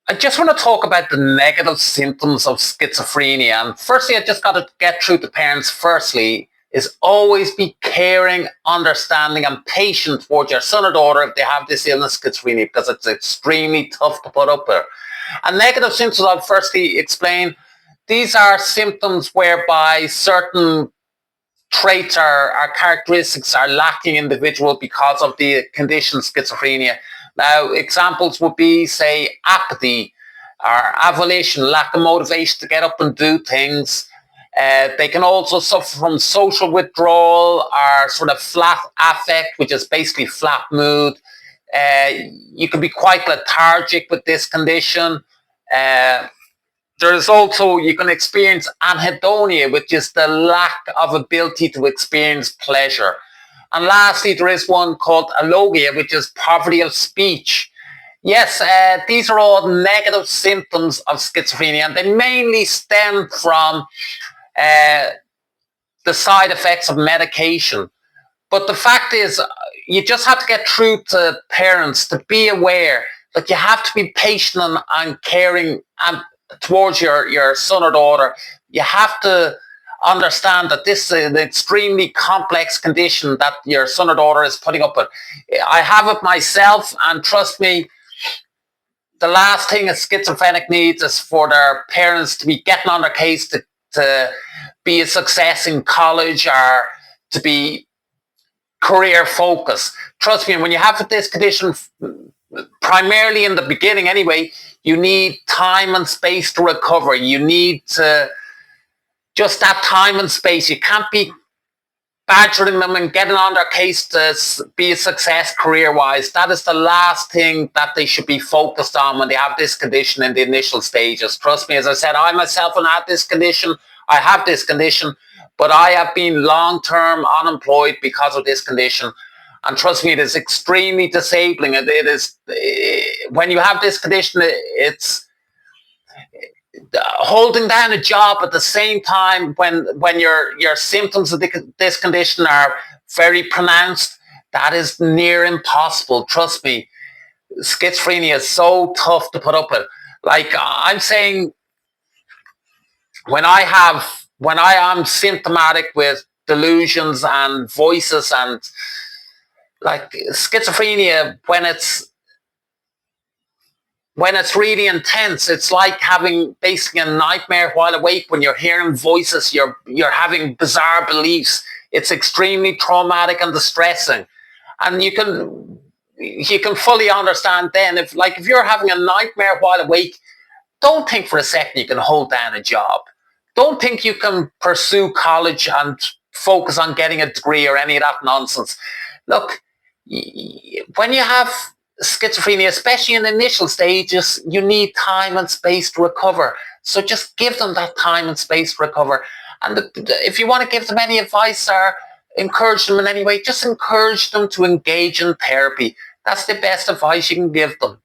I just want to talk about the negative symptoms of schizophrenia. And firstly, I just got to get through to parents. Firstly, is always be caring, understanding, and patient towards your son or daughter if they have this illness, schizophrenia, because it's extremely tough to put up with. And negative symptoms, I'll firstly explain. These are symptoms whereby certain traits or characteristics are lacking in the individual because of the condition schizophrenia. Now, examples would be, say, apathy or avolition, lack of motivation to get up and do things. They can also suffer from social withdrawal or sort of flat affect, which is basically flat mood. You can be quite lethargic with this condition. There's also, you can experience anhedonia, which is the lack of ability to experience pleasure. And lastly, there is one called alogia, which is poverty of speech. Yes, these are all negative symptoms of schizophrenia, and they mainly stem from the side effects of medication. But the fact is, you just have to get through to parents to be aware that you have to be patient and caring and towards your son or daughter. You have to understand that this is an extremely complex condition that your son or daughter is putting up with. I have it myself, and trust me, the last thing a schizophrenic needs is for their parents to be getting on their case to be a success in college or to be career focused. Trust me, when you have this condition, primarily in the beginning anyway, you need time and space to recover. You need to just that time and space. You can't be badgering them and getting on their case to be a success career-wise. That is the last thing that they should be focused on when they have this condition in the initial stages. Trust me, as I said, I myself have had this condition. I have this condition, but I have been long-term unemployed because of this condition. And trust me, it is extremely disabling. It is, when you have this condition, it's holding down a job at the same time when your symptoms of this condition are very pronounced. That is near impossible. Trust me, schizophrenia is so tough to put up with. Like I'm saying, when I am symptomatic with delusions and voices and like schizophrenia, when it's really intense, it's like having basically a nightmare while awake. When you're hearing voices, you're having bizarre beliefs. It's extremely traumatic and distressing. And you can fully understand then if you're having a nightmare while awake, don't think for a second you can hold down a job. Don't think you can pursue college and focus on getting a degree or any of that nonsense. Look, when you have schizophrenia, especially in the initial stages, you need time and space to recover. So just give them that time and space to recover. And if you want to give them any advice or encourage them in any way, just encourage them to engage in therapy. That's the best advice you can give them.